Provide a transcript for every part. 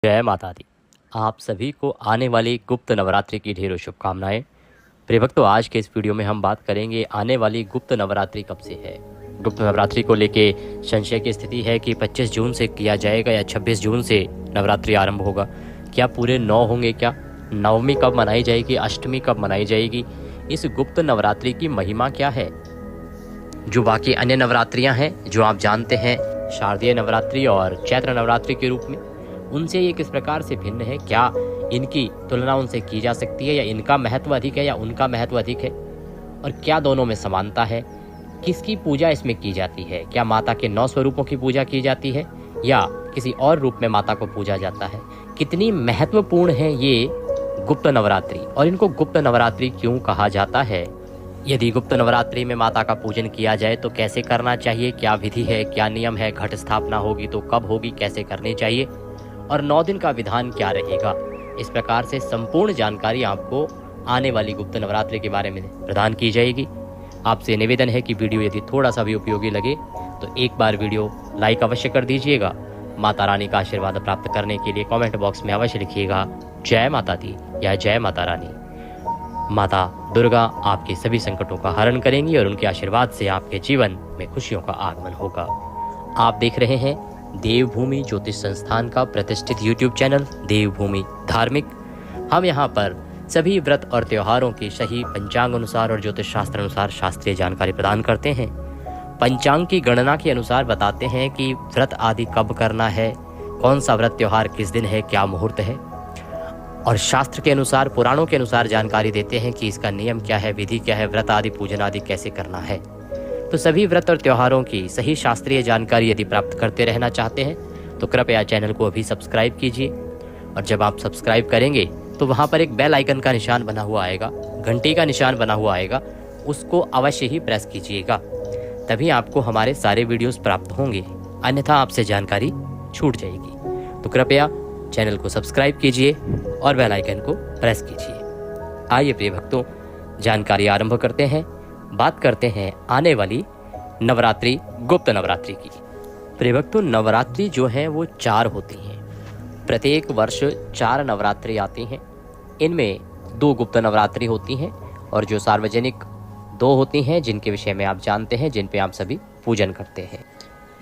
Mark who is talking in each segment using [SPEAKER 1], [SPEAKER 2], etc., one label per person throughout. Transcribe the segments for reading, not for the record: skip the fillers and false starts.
[SPEAKER 1] जय माता दी। आप सभी को आने वाली गुप्त नवरात्रि की ढेरों शुभकामनाएं। प्रिय भक्तों, आज के इस वीडियो में हम बात करेंगे आने वाली गुप्त नवरात्रि कब से है। गुप्त नवरात्रि को लेके संशय की स्थिति है कि 25 जून से किया जाएगा या 26 जून से नवरात्रि आरंभ होगा। क्या पूरे 9 होंगे? क्या नवमी कब मनाई जाएगी? अष्टमी कब मनाई जाएगी? इस गुप्त नवरात्रि की महिमा क्या है? जो बाकी अन्य नवरात्रियां हैं जो आप जानते हैं, शारदीय नवरात्रि और चैत्र नवरात्रि के रूप में, उनसे ये किस प्रकार से भिन्न है? क्या इनकी तुलना उनसे की जा सकती है, या इनका महत्व अधिक है या उनका महत्व अधिक है? और क्या दोनों में समानता है? किसकी पूजा इसमें की जाती है? क्या माता के 9 स्वरूपों की पूजा की जाती है या किसी और रूप में माता को पूजा जाता है? कितनी महत्वपूर्ण है ये गुप्त नवरात्रि और इनको गुप्त नवरात्रि क्यों कहा जाता है? यदि गुप्त नवरात्रि में माता का पूजन किया जाए तो कैसे करना चाहिए? क्या विधि है, क्या नियम है? घट स्थापना होगी तो कब होगी, कैसे करनी चाहिए, और 9 दिन का विधान क्या रहेगा? इस प्रकार से संपूर्ण जानकारी आपको आने वाली गुप्त नवरात्रि के बारे में प्रदान की जाएगी। आपसे निवेदन है कि वीडियो यदि थोड़ा सा भी उपयोगी लगे तो एक बार वीडियो लाइक अवश्य कर दीजिएगा। माता रानी का आशीर्वाद प्राप्त करने के लिए कमेंट बॉक्स में अवश्य लिखिएगा जय माता दी या जय माता रानी। माता दुर्गा आपके सभी संकटों का हरण करेंगी और उनके आशीर्वाद से आपके जीवन में खुशियों का आगमन होगा। आप देख रहे हैं देवभूमि ज्योतिष संस्थान का प्रतिष्ठित YouTube चैनल देवभूमि धार्मिक। हम यहाँ पर सभी व्रत और त्योहारों की सही पंचांग अनुसार और ज्योतिष शास्त्र अनुसार शास्त्रीय जानकारी प्रदान करते हैं। पंचांग की गणना के अनुसार बताते हैं कि व्रत आदि कब करना है, कौन सा व्रत त्योहार किस दिन है, क्या मुहूर्त है, और शास्त्र के अनुसार, पुराणों के अनुसार जानकारी देते हैं कि इसका नियम क्या है, विधि क्या है, व्रत आदि पूजन आदि कैसे करना है। तो सभी व्रत और त्योहारों की सही शास्त्रीय जानकारी यदि प्राप्त करते रहना चाहते हैं तो कृपया चैनल को अभी सब्सक्राइब कीजिए। और जब आप सब्सक्राइब करेंगे तो वहाँ पर एक बेल आइकन का निशान बना हुआ आएगा, घंटी का निशान बना हुआ आएगा, उसको अवश्य ही प्रेस कीजिएगा, तभी आपको हमारे सारे वीडियोस प्राप्त होंगे, अन्यथा आपसे जानकारी छूट जाएगी। तो कृपया चैनल को सब्सक्राइब कीजिए और बेल आइकन को प्रेस कीजिए। आइए प्रिय भक्तों, जानकारी आरंभ करते हैं। बात करते हैं आने वाली नवरात्रि, गुप्त नवरात्रि की। प्रिय भक्तों, नवरात्रि जो है वो 4 होती हैं। प्रत्येक वर्ष 4 नवरात्रि आती हैं। इनमें 2 गुप्त नवरात्रि होती हैं और जो सार्वजनिक 2 होती हैं, जिनके विषय में आप जानते हैं, जिन पे आप सभी पूजन करते हैं।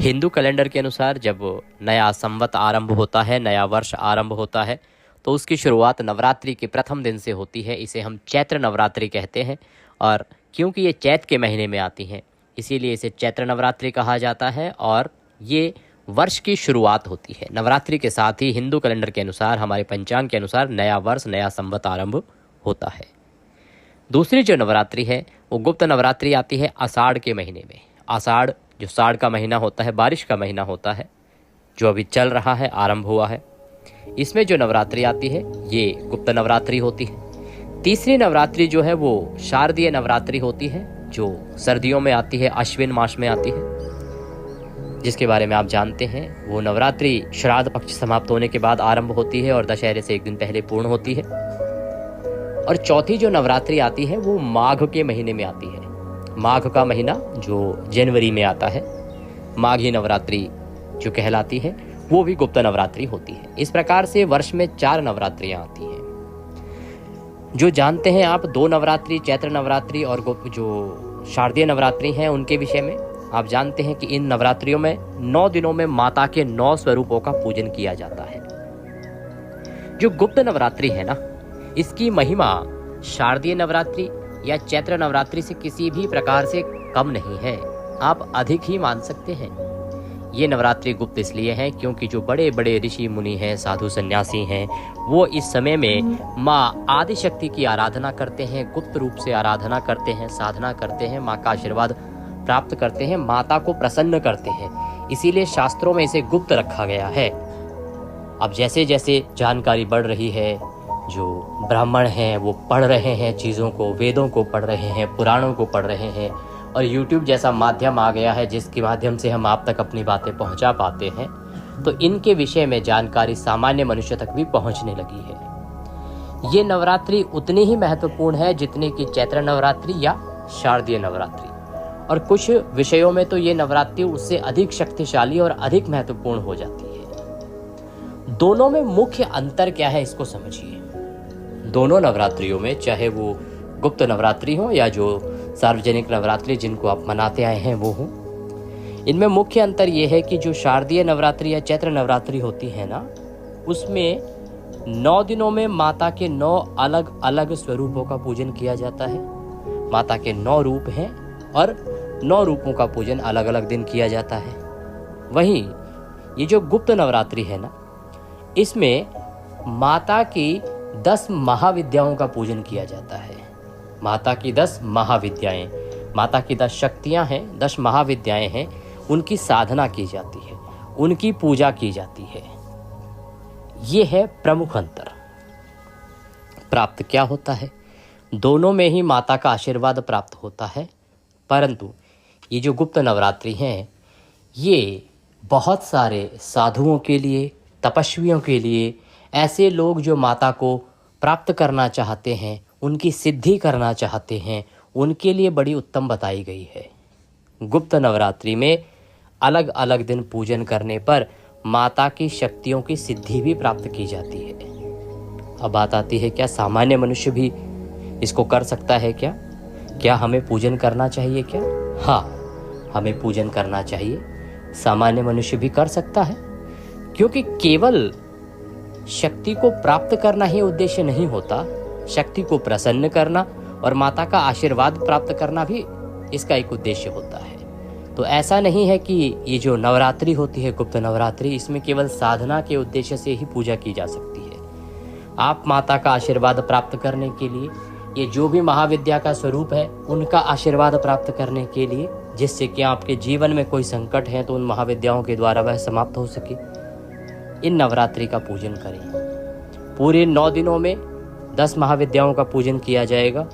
[SPEAKER 1] हिंदू कैलेंडर के अनुसार जब नया संवत आरंभ होता है, नया वर्ष आरंभ होता है, तो उसकी शुरुआत नवरात्रि के प्रथम दिन से होती है। इसे हम चैत्र नवरात्रि कहते हैं, और क्योंकि ये चैत के महीने में आती हैं इसीलिए इसे चैत्र नवरात्रि कहा जाता है। और ये वर्ष की शुरुआत होती है। नवरात्रि के साथ ही हिंदू कैलेंडर के अनुसार, हमारे पंचांग के अनुसार, नया वर्ष, नया संवत आरंभ होता है। दूसरी जो नवरात्रि है वो गुप्त नवरात्रि आती है आषाढ़ के महीने में। आषाढ़ जो साढ़ का महीना होता है, बारिश का महीना होता है, जो अभी चल रहा है, आरंभ हुआ है, इसमें जो नवरात्रि आती है ये गुप्त नवरात्रि होती है। तीसरी नवरात्रि जो है वो शारदीय नवरात्रि होती है, जो सर्दियों में आती है, अश्विन मास में आती है, जिसके बारे में आप जानते हैं। वो नवरात्रि श्राद्ध पक्ष समाप्त होने के बाद आरंभ होती है और दशहरे से एक दिन पहले पूर्ण होती है। और चौथी जो नवरात्रि आती है वो माघ के महीने में आती है। माघ का महीना जो जनवरी में आता है, माघी नवरात्रि जो कहलाती है, वो भी गुप्त नवरात्रि होती है। इस प्रकार से वर्ष में 4 नवरात्रियां आती हैं। जो जानते हैं आप 2 नवरात्रि, चैत्र नवरात्रि और जो शारदीय नवरात्रि हैं, उनके विषय में आप जानते हैं कि इन नवरात्रियों में 9 दिनों में माता के 9 स्वरूपों का पूजन किया जाता है। जो गुप्त नवरात्रि है ना, इसकी महिमा शारदीय नवरात्रि या चैत्र नवरात्रि से किसी भी प्रकार से कम नहीं है, आप अधिक ही मान सकते हैं। ये नवरात्रि गुप्त इसलिए है क्योंकि जो बड़े बड़े ऋषि मुनि हैं, साधु सन्यासी हैं, वो इस समय में माँ आदिशक्ति की आराधना करते हैं, गुप्त रूप से आराधना करते हैं, साधना करते हैं, माँ का आशीर्वाद प्राप्त करते हैं, माता को प्रसन्न करते हैं। इसीलिए शास्त्रों में इसे गुप्त रखा गया है। अब जैसे जैसे जानकारी बढ़ रही है, जो ब्राह्मण हैं वो पढ़ रहे हैं चीज़ों को, वेदों को पढ़ रहे हैं, पुराणों को पढ़ रहे हैं, और YouTube जैसा माध्यम आ गया है जिसके माध्यम से हम आप तक अपनी बातें पहुंचा पाते हैं, तो इनके विषय में जानकारी सामान्य मनुष्य तक भी पहुंचने लगी है। ये नवरात्रि उतनी ही महत्वपूर्ण है जितनी कि चैत्र नवरात्रि या शारदीय नवरात्रि, और कुछ विषयों में तो ये नवरात्रि उससे अधिक शक्तिशाली और अधिक महत्वपूर्ण हो जाती है। दोनों में मुख्य अंतर क्या है इसको समझिए। दोनों नवरात्रियों में, चाहे वो गुप्त नवरात्रि हो या जो सार्वजनिक नवरात्रि जिनको आप मनाते आए हैं वो हो, इनमें मुख्य अंतर ये है कि जो शारदीय नवरात्रि या चैत्र नवरात्रि होती है ना, उसमें 9 दिनों में माता के 9 अलग अलग स्वरूपों का पूजन किया जाता है। माता के 9 रूप हैं और 9 रूपों का पूजन अलग अलग दिन किया जाता है। वहीं ये जो गुप्त नवरात्रि है ना, इसमें माता की 10 महाविद्याओं का पूजन किया जाता है। माता की 10 महाविद्याएं, माता की 10 शक्तियां हैं, 10 महाविद्याएं हैं, उनकी साधना की जाती है, उनकी पूजा की जाती है। ये है प्रमुख अंतर। प्राप्त क्या होता है? दोनों में ही माता का आशीर्वाद प्राप्त होता है, परंतु ये जो गुप्त नवरात्रि हैं, ये बहुत सारे साधुओं के लिए, तपस्वियों के लिए, ऐसे लोग जो माता को प्राप्त करना चाहते हैं, उनकी सिद्धि करना चाहते हैं, उनके लिए बड़ी उत्तम बताई गई है। गुप्त नवरात्रि में अलग अलग दिन पूजन करने पर माता की शक्तियों की सिद्धि भी प्राप्त की जाती है। अब बात आती है, क्या सामान्य मनुष्य भी इसको कर सकता है? क्या हमें पूजन करना चाहिए क्या? हाँ, हमें पूजन करना चाहिए। सामान्य मनुष्य भी कर सकता है, क्योंकि केवल शक्ति को प्राप्त करना ही उद्देश्य नहीं होता, शक्ति को प्रसन्न करना और माता का आशीर्वाद प्राप्त करना भी इसका एक उद्देश्य होता है। तो ऐसा नहीं है कि ये जो नवरात्रि होती है, गुप्त नवरात्रि, इसमें केवल साधना के उद्देश्य से ही पूजा की जा सकती है। आप माता का आशीर्वाद प्राप्त करने के लिए, ये जो भी महाविद्या का स्वरूप है, उनका आशीर्वाद प्राप्त करने के लिए, जिससे कि आपके जीवन में कोई संकट है तो उन महाविद्याओं के द्वारा वह समाप्त हो सके, इन नवरात्रि का पूजन करें। पूरे 9 दिनों में 10 महाविद्याओं का पूजन किया जाएगा।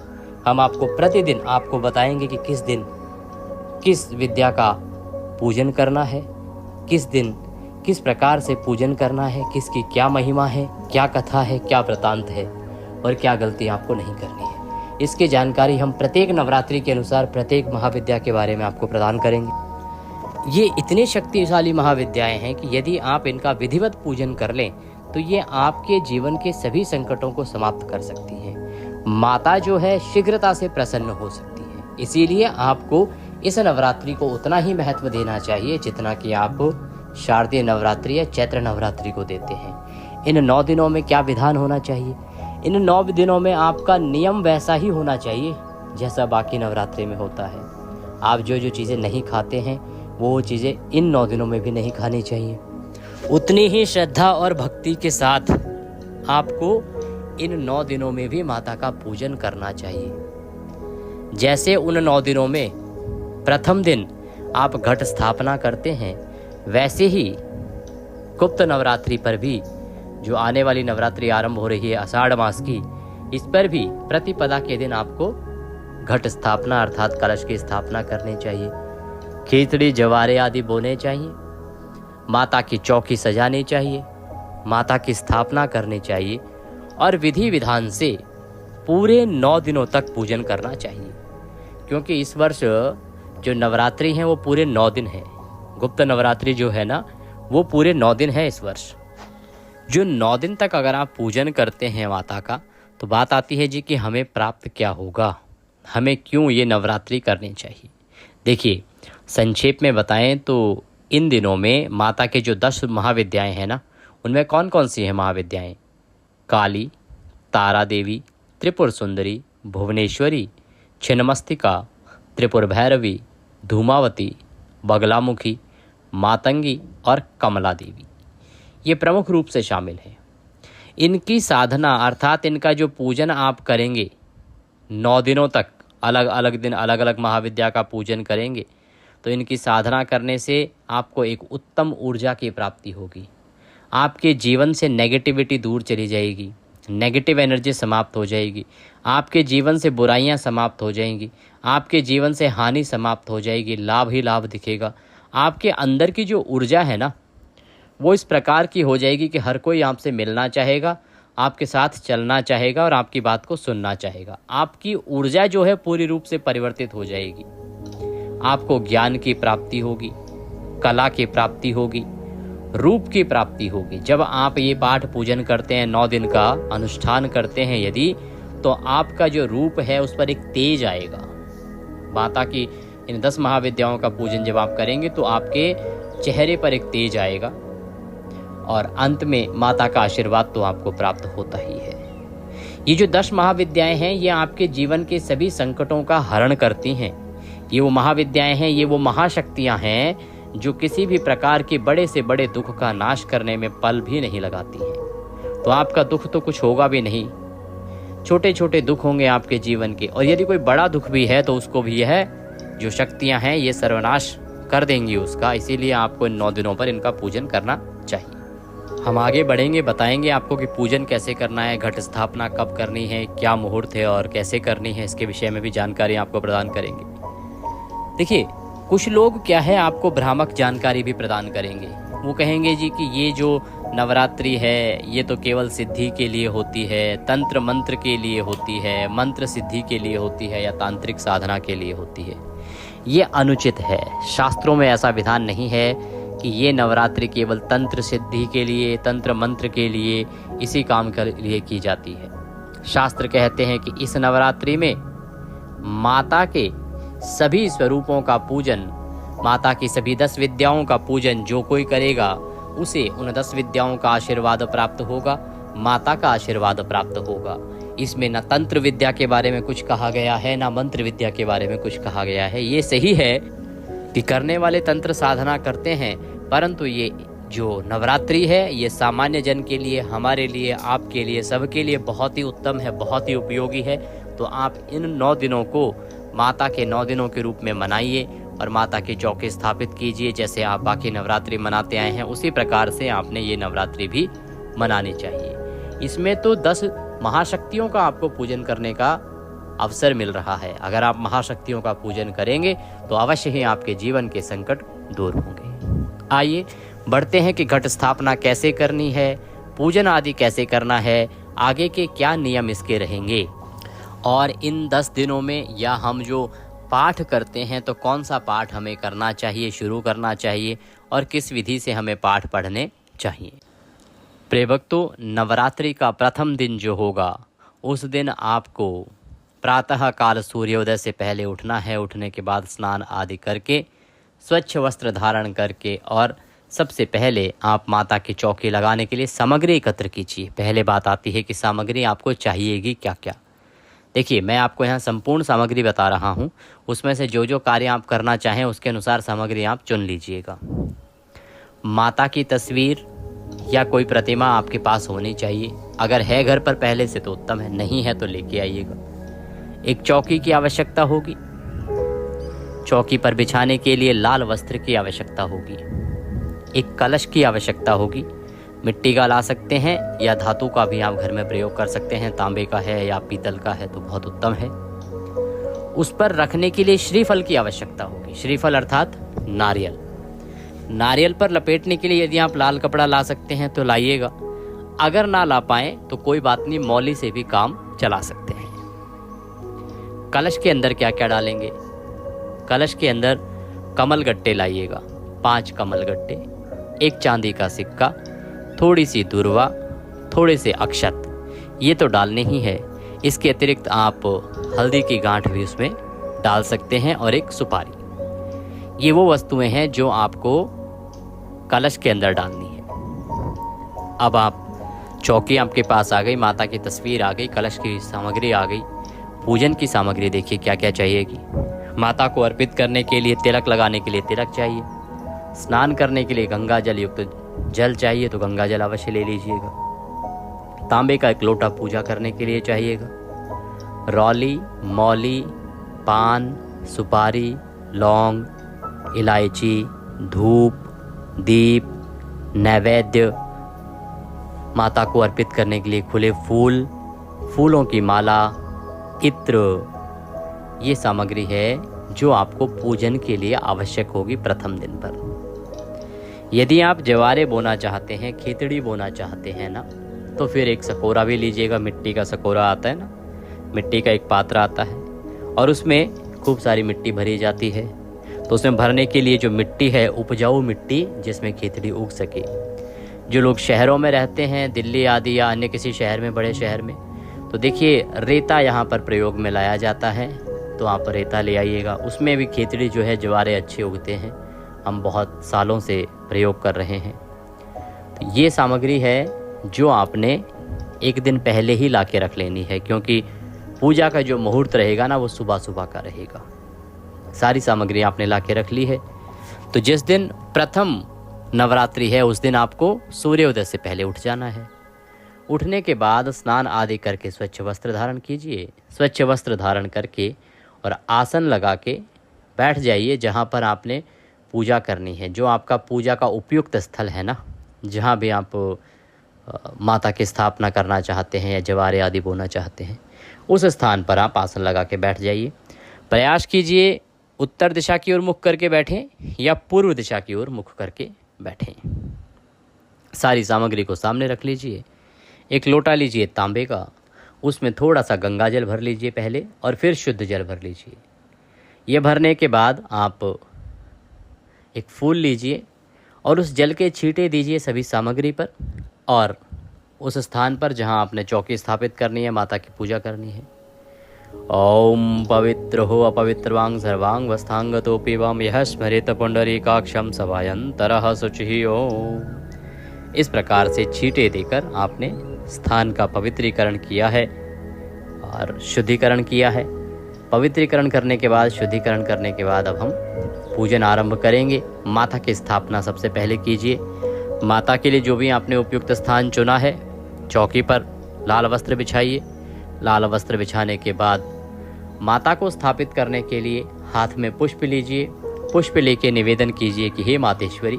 [SPEAKER 1] हम आपको प्रतिदिन आपको बताएंगे कि किस दिन किस विद्या का पूजन करना है, किस दिन किस प्रकार से पूजन करना है, किसकी क्या महिमा है, क्या कथा है, क्या वृतांत है और क्या गलती आपको नहीं करनी है। इसकी जानकारी हम प्रत्येक नवरात्रि के अनुसार प्रत्येक महाविद्या के बारे में आपको प्रदान करेंगे। ये इतनी शक्तिशाली महाविद्याएं हैं कि यदि आप इनका विधिवत पूजन कर लें तो ये आपके जीवन के सभी संकटों को समाप्त कर सकती हैं। माता जो है शीघ्रता से प्रसन्न हो सकती है। इसीलिए आपको इस नवरात्रि को उतना ही महत्व देना चाहिए जितना कि आप शारदीय नवरात्रि या चैत्र नवरात्रि को देते हैं। इन 9 दिनों में क्या विधान होना चाहिए? इन 9 दिनों में आपका नियम वैसा ही होना चाहिए जैसा बाकी नवरात्रि में होता है। आप जो जो चीज़ें नहीं खाते हैं वो चीज़ें इन 9 दिनों में भी नहीं खानी चाहिए। उतनी ही श्रद्धा और भक्ति के साथ आपको इन 9 दिनों में भी माता का पूजन करना चाहिए। जैसे उन 9 दिनों में प्रथम दिन आप घट स्थापना करते हैं, वैसे ही गुप्त नवरात्रि पर भी, जो आने वाली नवरात्रि आरंभ हो रही है आषाढ़ मास की, इस पर भी प्रतिपदा के दिन आपको घट स्थापना अर्थात कलश की स्थापना करनी चाहिए। खिचड़ी जवारे आदि बोने चाहिए, माता की चौकी सजानी चाहिए, माता की स्थापना करनी चाहिए और विधि विधान से पूरे 9 दिनों तक पूजन करना चाहिए। क्योंकि इस वर्ष जो नवरात्रि हैं वो पूरे 9 दिन है। गुप्त नवरात्रि जो है ना वो पूरे 9 दिन है इस वर्ष। जो 9 दिन तक अगर आप पूजन करते हैं माता का, तो बात आती है जी कि हमें प्राप्त क्या होगा, हमें क्यों ये नवरात्रि करनी चाहिए। देखिए, संक्षेप में बताएं तो इन दिनों में माता के जो 10 महाविद्याएं हैं ना, उनमें कौन कौन सी हैं महाविद्याएं? काली, तारा देवी, त्रिपुर सुंदरी, भुवनेश्वरी, छिन्नमस्तिका, त्रिपुर भैरवी, धूमावती, बगलामुखी, मातंगी और कमला देवी, ये प्रमुख रूप से शामिल हैं। इनकी साधना अर्थात इनका जो पूजन आप करेंगे 9 दिनों तक, अलग अलग दिन अलग अलग महाविद्या का पूजन करेंगे, तो इनकी साधना करने से आपको एक उत्तम ऊर्जा की प्राप्ति होगी। आपके जीवन से नेगेटिविटी दूर चली जाएगी, नेगेटिव एनर्जी समाप्त हो जाएगी, आपके जीवन से बुराइयां समाप्त हो जाएंगी, आपके जीवन से हानि समाप्त हो जाएगी, लाभ ही लाभ दिखेगा। आपके अंदर की जो ऊर्जा है ना, वो इस प्रकार की हो जाएगी कि हर कोई आपसे मिलना चाहेगा, आपके साथ चलना चाहेगा और आपकी बात को सुनना चाहेगा। आपकी ऊर्जा जो है पूरी रूप से परिवर्तित हो जाएगी। आपको ज्ञान की प्राप्ति होगी, कला की प्राप्ति होगी, रूप की प्राप्ति होगी। जब आप ये पाठ पूजन करते हैं, 9 दिन का अनुष्ठान करते हैं यदि, तो आपका जो रूप है उस पर एक तेज आएगा। माता की इन 10 महाविद्याओं का पूजन जब आप करेंगे तो आपके चेहरे पर एक तेज आएगा और अंत में माता का आशीर्वाद तो आपको प्राप्त होता ही है। ये जो 10 महाविद्याएं हैं ये आपके जीवन के सभी संकटों का हरण करती हैं। ये वो महाविद्याएं हैं, ये वो महाशक्तियां हैं जो किसी भी प्रकार के बड़े से बड़े दुख का नाश करने में पल भी नहीं लगाती हैं। तो आपका दुख तो कुछ होगा भी नहीं, छोटे छोटे दुख होंगे आपके जीवन के, और यदि कोई बड़ा दुख भी है तो उसको भी यह जो शक्तियां हैं ये सर्वनाश कर देंगी उसका। इसीलिए आपको इन 9 दिनों पर इनका पूजन करना चाहिए। हम आगे बढ़ेंगे, बताएंगे आपको कि पूजन कैसे करना है, घट स्थापना कब करनी है, क्या मुहूर्त है और कैसे करनी है, इसके विषय में भी जानकारी आपको प्रदान करेंगे। देखिए, कुछ लोग क्या है आपको भ्रामक जानकारी भी प्रदान करेंगे। वो कहेंगे जी कि ये जो नवरात्रि है ये तो केवल सिद्धि के लिए होती है, तंत्र मंत्र के लिए होती है, मंत्र सिद्धि के लिए होती है या तांत्रिक साधना के लिए होती है। ये अनुचित है। शास्त्रों में ऐसा विधान नहीं है कि ये नवरात्रि केवल तंत्र सिद्धि के लिए, तंत्र मंत्र के लिए, इसी काम के लिए की जाती है। शास्त्र कहते हैं कि इस नवरात्रि में माता के सभी स्वरूपों का पूजन, माता की सभी 10 विद्याओं का पूजन जो कोई करेगा उसे उन 10 विद्याओं का आशीर्वाद प्राप्त होगा, माता का आशीर्वाद प्राप्त होगा। इसमें न तंत्र विद्या के बारे में कुछ कहा गया है, ना मंत्र विद्या के बारे में कुछ कहा गया है। ये सही है कि करने वाले तंत्र साधना करते हैं, परंतु ये जो नवरात्रि है ये सामान्य जन के लिए, हमारे लिए, आपके लिए, सबके लिए बहुत ही उत्तम है, बहुत ही उपयोगी है। तो आप इन 9 दिनों को माता के 9 दिनों के रूप में मनाइए और माता के चौके स्थापित कीजिए। जैसे आप बाकी नवरात्रि मनाते आए हैं उसी प्रकार से आपने ये नवरात्रि भी मनानी चाहिए। इसमें तो 10 महाशक्तियों का आपको पूजन करने का अवसर मिल रहा है। अगर आप महाशक्तियों का पूजन करेंगे तो अवश्य ही आपके जीवन के संकट दूर होंगे। आइए बढ़ते हैं कि घट स्थापना कैसे करनी है, पूजन आदि कैसे करना है, आगे के क्या नियम इसके रहेंगे, और इन 10 दिनों में या हम जो पाठ करते हैं तो कौन सा पाठ हमें करना चाहिए, शुरू करना चाहिए, और किस विधि से हमें पाठ पढ़ने चाहिए। प्रिय भक्तों, नवरात्रि का प्रथम दिन जो होगा उस दिन आपको प्रातः काल सूर्योदय से पहले उठना है। उठने के बाद स्नान आदि करके, स्वच्छ वस्त्र धारण करके, और सबसे पहले आप माता की चौकी लगाने के लिए सामग्री एकत्र कीजिए। पहले बात आती है कि सामग्री आपको चाहिएगी क्या क्या। देखिए, मैं आपको यहाँ संपूर्ण सामग्री बता रहा हूँ, उसमें से जो जो कार्य आप करना चाहें उसके अनुसार सामग्री आप चुन लीजिएगा। माता की तस्वीर या कोई प्रतिमा आपके पास होनी चाहिए। अगर है घर पर पहले से तो उत्तम है, नहीं है तो लेके आइएगा। एक चौकी की आवश्यकता होगी। चौकी पर बिछाने के लिए लाल वस्त्र की आवश्यकता होगी। एक कलश की आवश्यकता होगी। मिट्टी का ला सकते हैं या धातु का भी आप घर में प्रयोग कर सकते हैं। तांबे का है या पीतल का है तो बहुत उत्तम है। उस पर रखने के लिए श्रीफल की आवश्यकता होगी। श्रीफल अर्थात नारियल। नारियल पर लपेटने के लिए यदि आप लाल कपड़ा ला सकते हैं तो लाइएगा। अगर ना ला पाए तो कोई बात नहीं, मौली से भी काम चला सकते हैं। कलश के अंदर क्या क्या डालेंगे? कलश के अंदर कमल गट्टे लाइएगा, 5 कमल गट्टे, एक चांदी का सिक्का, थोड़ी सी दूर्वा, थोड़े से अक्षत, ये तो डालने ही है। इसके अतिरिक्त आप हल्दी की गांठ भी उसमें डाल सकते हैं और एक सुपारी। ये वो वस्तुएं हैं जो आपको कलश के अंदर डालनी है। अब आप चौकी आपके पास आ गई, माता की तस्वीर आ गई, कलश की सामग्री आ गई। पूजन की सामग्री देखिए क्या क्या चाहिएगी। माता को अर्पित करने के लिए तिलक लगाने के लिए तिलक चाहिए। स्नान करने के लिए गंगा जल युक्त जल चाहिए तो गंगा जल अवश्य ले लीजिएगा। तांबे का एक लोटा पूजा करने के लिए चाहिएगा। रौली, मौली, पान, सुपारी, लौंग, इलायची, धूप, दीप, नैवेद्य, माता को अर्पित करने के लिए खुले फूल, फूलों की माला, इत्र, ये सामग्री है जो आपको पूजन के लिए आवश्यक होगी प्रथम दिन पर। यदि आप जवारे बोना चाहते हैं, खेतड़ी बोना चाहते हैं ना, तो फिर एक सकोरा भी लीजिएगा। मिट्टी का सकोरा आता है ना, मिट्टी का एक पात्र आता है और उसमें खूब सारी मिट्टी भरी जाती है। तो उसमें भरने के लिए जो मिट्टी है, उपजाऊ मिट्टी जिसमें खिचड़ी उग सके। जो लोग शहरों में रहते हैं, दिल्ली आदि या अन्य किसी शहर में, बड़े शहर में, तो देखिए रेता यहाँ पर प्रयोग में लाया जाता है, तो आप रेता ले आइएगा। उसमें भी खिचड़ी जो है, ज्वारे अच्छे उगते हैं, हम बहुत सालों से प्रयोग कर रहे हैं। तो ये सामग्री है जो आपने एक दिन पहले ही ला के रख लेनी है, क्योंकि पूजा का जो मुहूर्त रहेगा ना, वो सुबह सुबह का रहेगा। सारी सामग्री आपने ला के रख ली है। तो जिस दिन प्रथम नवरात्रि है उस दिन आपको सूर्योदय से पहले उठ जाना है। उठने के बाद स्नान आदि करके स्वच्छ वस्त्र धारण कीजिए। स्वच्छ वस्त्र धारण करके और आसन लगा के बैठ जाइए जहाँ पर आपने पूजा करनी है। जो आपका पूजा का उपयुक्त स्थल है ना, जहाँ भी आप माता की स्थापना करना चाहते हैं या जवारे आदि बोना चाहते हैं, उस स्थान पर आप आसन लगा के बैठ जाइए। प्रयास कीजिए उत्तर दिशा की ओर मुख करके बैठें या पूर्व दिशा की ओर मुख करके बैठें। सारी सामग्री को सामने रख लीजिए। एक लोटा लीजिए तांबे का, उसमें थोड़ा सा गंगा जल भर लीजिए पहले और फिर शुद्ध जल भर लीजिए। ये भरने के बाद आप एक फूल लीजिए और उस जल के छींटे दीजिए सभी सामग्री पर और उस स्थान पर जहां आपने चौकी स्थापित करनी है, माता की पूजा करनी है। ओम पवित्र हो अपवित्रवांग सर्वांग वस्थांगतोपि वाम यह स्मरेत पुंडरीकाक्षम सभायंतरः शुचिः ओम। इस प्रकार से छींटे देकर आपने स्थान का पवित्रीकरण किया है और शुद्धिकरण किया है। पवित्रीकरण करने के बाद, शुद्धिकरण करने के बाद अब हम पूजन आरंभ करेंगे। माता की स्थापना सबसे पहले कीजिए। माता के लिए जो भी आपने उपयुक्त स्थान चुना है, चौकी पर लाल वस्त्र बिछाइए। लाल वस्त्र बिछाने के बाद माता को स्थापित करने के लिए हाथ में पुष्प लीजिए। पुष्प लेके निवेदन कीजिए कि हे मातेश्वरी,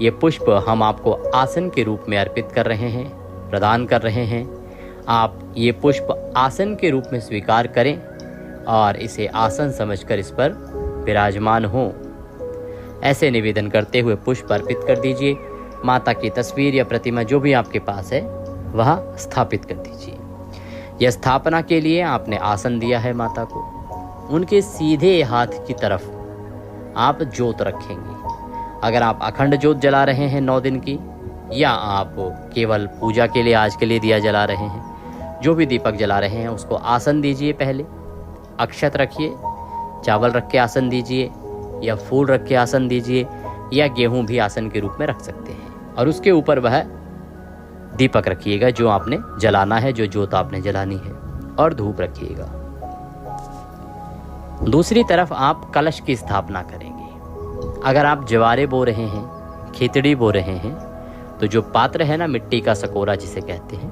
[SPEAKER 1] ये पुष्प हम आपको आसन के रूप में अर्पित कर रहे हैं, प्रदान कर रहे हैं। आप ये पुष्प आसन के रूप में स्वीकार करें और इसे आसन समझकर इस पर विराजमान हो। ऐसे निवेदन करते हुए पुष्प अर्पित कर दीजिए। माता की तस्वीर या प्रतिमा जो भी आपके पास है वह स्थापित कर दीजिए। यह स्थापना के लिए आपने आसन दिया है माता को, उनके सीधे हाथ की तरफ आप ज्योत रखेंगे। अगर आप अखंड ज्योत जला रहे हैं 9 दिन की, या आप केवल पूजा के लिए आज के लिए दिया जला रहे हैं, जो भी दीपक जला रहे हैं उसको आसन दीजिए। पहले अक्षत रखिए, चावल रख के आसन दीजिए या फूल रख के आसन दीजिए या गेहूं भी आसन के रूप में रख सकते हैं। और उसके ऊपर वह दीपक रखिएगा जो आपने जलाना है, जो ज्योत आपने जलानी है, और धूप रखिएगा। दूसरी तरफ आप कलश की स्थापना करेंगे। अगर आप ज्वारे बो रहे हैं, खिचड़ी बो रहे हैं, तो जो पात्र है ना, मिट्टी का सकोरा जिसे कहते हैं,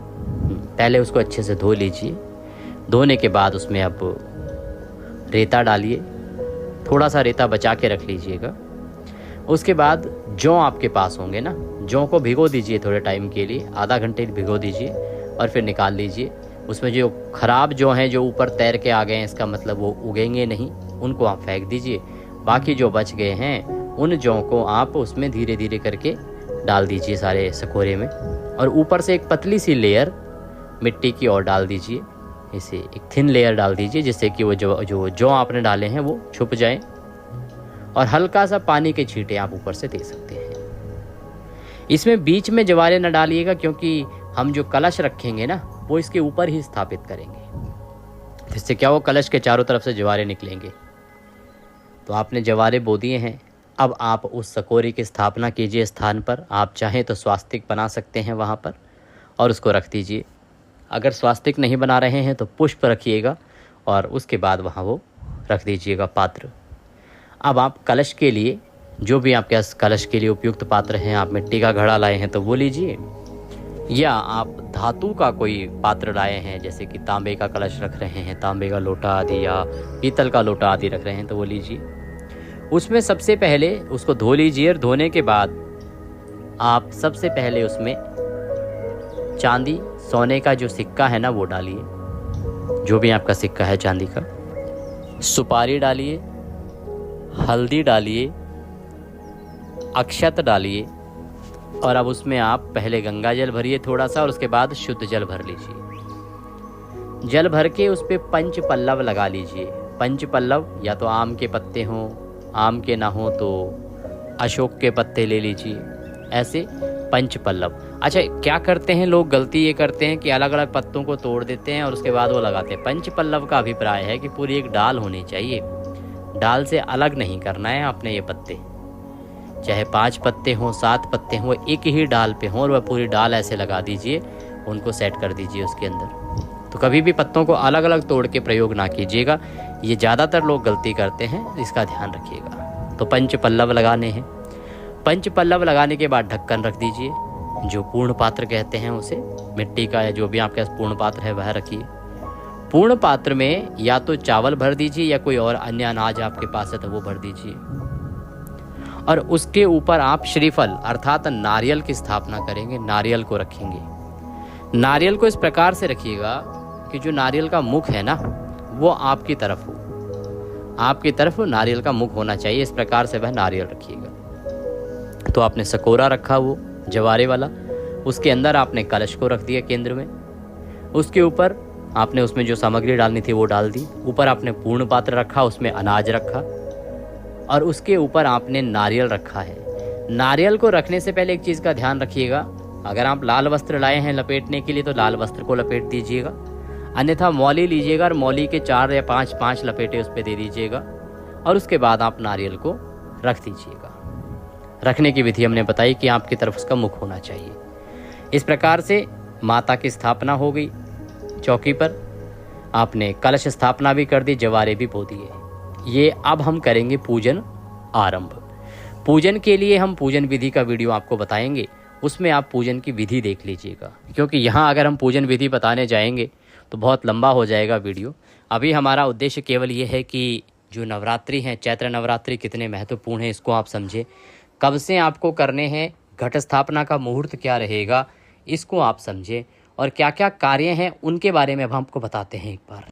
[SPEAKER 1] पहले उसको अच्छे से धो लीजिए। धोने के बाद उसमें अब रेता डालिए, थोड़ा सा रेता बचा के रख लीजिएगा। उसके बाद जौ आपके पास होंगे ना, जौ को भिगो दीजिए थोड़े टाइम के लिए, आधा घंटे भिगो दीजिए और फिर निकाल लीजिए। उसमें जो खराब जौ हैं, जो ऊपर तैर के आ गए हैं, इसका मतलब वो उगेंगे नहीं, उनको आप फेंक दीजिए। बाकी जो बच गए हैं उन जौ को आप उसमें धीरे धीरे करके डाल दीजिए सारे सकोरे में, और ऊपर से एक पतली सी लेयर मिट्टी की और डाल दीजिए। इसे एक थिन लेयर डाल दीजिए जिससे कि वो जो आपने डाले हैं वो छुप जाएं, और हल्का सा पानी के छींटे आप ऊपर से दे सकते हैं। इसमें बीच में ज्वारे न डालिएगा, क्योंकि हम जो कलश रखेंगे ना वो इसके ऊपर ही स्थापित करेंगे। इससे क्या, वो कलश के चारों तरफ से ज्वारे निकलेंगे। तो आपने ज्वारे बो दिए हैं। अब आप उस सकोरे की स्थापना कीजिए स्थान पर। आप चाहें तो स्वास्तिक बना सकते हैं वहाँ पर और उसको रख दीजिए। अगर स्वास्तिक नहीं बना रहे हैं तो पुष्प रखिएगा और उसके बाद वहाँ वो रख दीजिएगा पात्र। अब आप कलश के लिए, जो भी आपके पास कलश के लिए उपयुक्त पात्र हैं, आप मिट्टी का घड़ा लाए हैं तो वो लीजिए, या आप धातु का कोई पात्र लाए हैं, जैसे कि तांबे का कलश रख रहे हैं, तांबे का लोटा आदि या पीतल का लोटा आदि रख रहे हैं तो वो लीजिए। उसमें सबसे पहले उसको धो लीजिए, और धोने के बाद आप सबसे पहले उसमें चांदी, सोने का जो सिक्का है ना वो डालिए, जो भी आपका सिक्का है चांदी का। सुपारी डालिए, हल्दी डालिए, अक्षत डालिए, और अब उसमें आप पहले गंगा जल भरिए थोड़ा सा, और उसके बाद शुद्ध जल भर लीजिए। जल भर के उस पर पंच पल्लव लगा लीजिए। पंच पल्लव या तो आम के पत्ते हों आम के ना हो तो अशोक के पत्ते ले लीजिए, ऐसे पंच पल्लव। अच्छा, क्या करते हैं लोग, गलती ये करते हैं कि अलग अलग पत्तों को तोड़ देते हैं और उसके बाद वो लगाते हैं। पंच पल्लव का अभिप्राय है कि पूरी एक डाल होनी चाहिए, डाल से अलग नहीं करना है आपने ये पत्ते, चाहे 5 पत्ते हों 7 पत्ते हों, एक ही डाल पे हों और वह पूरी डाल ऐसे लगा दीजिए, उनको सेट कर दीजिए उसके अंदर। तो कभी भी पत्तों को अलग अलग तोड़ के प्रयोग ना कीजिएगा, ये ज़्यादातर लोग गलती करते हैं, इसका ध्यान रखिएगा। तो पंच पल्लव लगाने हैं। पंच पल्लव लगाने के बाद ढक्कन रख दीजिए, जो पूर्ण पात्र कहते हैं उसे, मिट्टी का या जो भी आपके पास पूर्ण पात्र है वह रखिए। पूर्ण पात्र में या तो चावल भर दीजिए या कोई और अन्य अनाज आपके पास है तो वो भर दीजिए, और उसके ऊपर आप श्रीफल अर्थात नारियल की स्थापना करेंगे, नारियल को रखेंगे। नारियल को इस प्रकार से रखिएगा कि जो नारियल का मुख है ना वो आपकी तरफ हो, आपकी तरफ नारियल का मुख होना चाहिए, इस प्रकार से वह नारियल रखिएगा। तो आपने सकोरा रखा वो जवारे वाला, उसके अंदर आपने कलश को रख दिया केंद्र में, उसके ऊपर आपने उसमें जो सामग्री डालनी थी वो डाल दी, ऊपर आपने पूर्ण पात्र रखा, उसमें अनाज रखा और उसके ऊपर आपने नारियल रखा है। नारियल को रखने से पहले एक चीज़ का ध्यान रखिएगा, अगर आप लाल वस्त्र लाए हैं लपेटने के लिए तो लाल वस्त्र को लपेट दीजिएगा, अन्यथा मौली लीजिएगा और मौली के 4 या 5 लपेटे उस पर दे दीजिएगा और उसके बाद आप नारियल को रख दीजिएगा। रखने की विधि हमने बताई कि आपकी तरफ उसका मुख होना चाहिए। इस प्रकार से माता की स्थापना हो गई, चौकी पर आपने कलश स्थापना भी कर दी, जवारे भी बो दिए। ये अब हम करेंगे पूजन आरंभ। पूजन के लिए हम पूजन विधि का वीडियो आपको बताएंगे, उसमें आप पूजन की विधि देख लीजिएगा, क्योंकि यहाँ अगर हम पूजन विधि बताने जाएंगे तो बहुत लंबा हो जाएगा वीडियो। अभी हमारा उद्देश्य केवल ये है कि जो नवरात्रि हैं, चैत्र नवरात्रि कितने महत्वपूर्ण हैं इसको आप समझें, कब से आपको करने हैं, घट स्थापना का मुहूर्त क्या रहेगा इसको आप समझें, और क्या क्या कार्य हैं उनके बारे में अब हम आपको बताते हैं एक बार।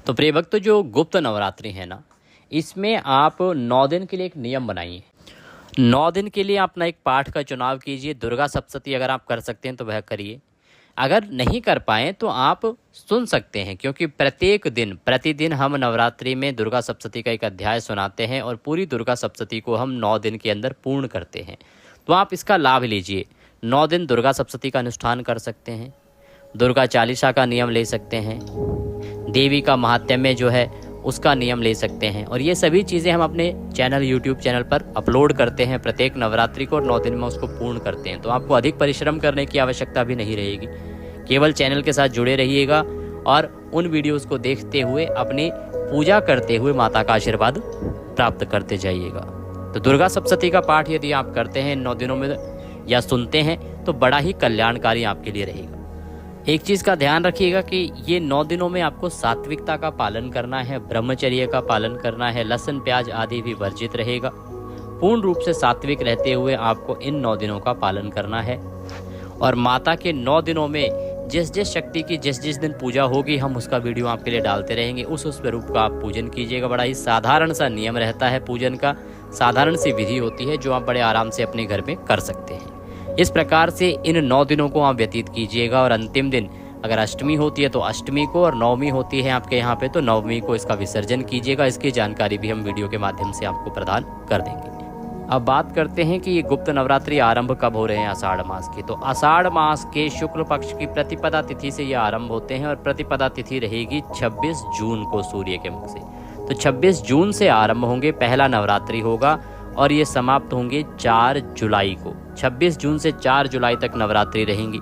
[SPEAKER 1] तो प्रिय भक्त, जो गुप्त नवरात्रि है ना, इसमें आप 9 दिन के लिए एक नियम बनाइए। 9 दिन के लिए अपना एक पाठ का चुनाव कीजिए। दुर्गा सप्तशती अगर आप कर सकते हैं तो वह करिए, अगर नहीं कर पाएँ तो आप सुन सकते हैं, क्योंकि प्रतिदिन हम नवरात्रि में दुर्गा सप्तशती का एक अध्याय सुनाते हैं और पूरी दुर्गा सप्तशती को हम 9 दिन के अंदर पूर्ण करते हैं। तो आप इसका लाभ लीजिए। 9 दिन दुर्गा सप्तशती का अनुष्ठान कर सकते हैं, दुर्गा चालीसा का नियम ले सकते हैं, देवी का महात्म्य जो है उसका नियम ले सकते हैं, और ये सभी चीज़ें हम अपने चैनल यूट्यूब चैनल पर अपलोड करते हैं प्रत्येक नवरात्रि को, और 9 दिन में उसको पूर्ण करते हैं। तो आपको अधिक परिश्रम करने की आवश्यकता भी नहीं रहेगी, केवल चैनल के साथ जुड़े रहिएगा और उन वीडियोस को देखते हुए अपनी पूजा करते हुए माता का आशीर्वाद प्राप्त करते जाइएगा। तो दुर्गा सप्तशती का पाठ यदि आप करते हैं 9 दिनों में या सुनते हैं तो बड़ा ही कल्याणकारी आपके लिए रहेगा। एक चीज़ का ध्यान रखिएगा कि ये 9 दिनों में आपको सात्विकता का पालन करना है, ब्रह्मचर्य का पालन करना है, लहसुन प्याज आदि भी वर्जित रहेगा। पूर्ण रूप से सात्विक रहते हुए आपको इन 9 दिनों का पालन करना है। और माता के 9 दिनों में जिस जिस शक्ति की जिस दिन पूजा होगी हम उसका वीडियो आपके लिए डालते रहेंगे, उस स्वरूप का आप पूजन कीजिएगा। बड़ा ही साधारण सा नियम रहता है पूजन का, साधारण सी विधि होती है जो आप बड़े आराम से अपने घर में कर सकते हैं। इस प्रकार से इन 9 दिनों को आप व्यतीत कीजिएगा, और अंतिम दिन अगर अष्टमी होती है तो अष्टमी को, और नवमी होती है आपके यहाँ पे तो नवमी को इसका विसर्जन कीजिएगा। इसकी जानकारी भी हम वीडियो के माध्यम से आपको प्रदान कर देंगे। अब बात करते हैं कि ये गुप्त नवरात्रि आरंभ कब हो रहे हैं आषाढ़ मास के। तो आषाढ़ मास के शुक्ल पक्ष की प्रतिपदा तिथि से ये आरंभ होते हैं, और प्रतिपदा तिथि रहेगी 26 जून को सूर्य के मुख से। तो 26 जून से आरंभ होंगे, पहला नवरात्रि होगा और ये समाप्त होंगे 4 जुलाई को। 26 जून से 4 जुलाई तक नवरात्रि रहेंगी।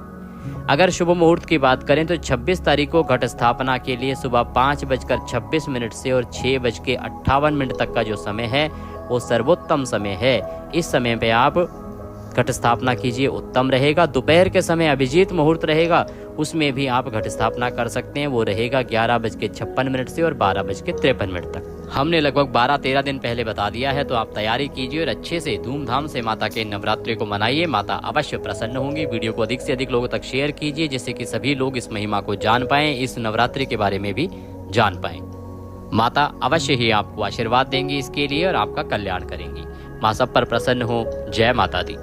[SPEAKER 1] अगर शुभ मुहूर्त की बात करें तो 26 तारीख को घट स्थापना के लिए सुबह 5:26 से और 6:58 तक का जो समय है वो सर्वोत्तम समय है। इस समय पे आप घट स्थापना कीजिए, उत्तम रहेगा। दोपहर के समय अभिजीत मुहूर्त रहेगा, उसमें भी आप घट स्थापना कर सकते हैं, वो रहेगा 11:56 से और 12:53 तक। हमने लगभग 12-13 दिन पहले बता दिया है, तो आप तैयारी कीजिए और अच्छे से धूमधाम से माता के नवरात्रि को मनाइए। माता अवश्य प्रसन्न होंगी। वीडियो को अधिक से अधिक लोगों तक शेयर कीजिए, जिससे कि सभी लोग इस महिमा को जान पाएं, इस नवरात्रि के बारे में भी जान पाएं। माता अवश्य ही आपको आशीर्वाद देंगी इसके लिए और आपका कल्याण करेंगी। मां सब पर प्रसन्न हो। जय माता दी।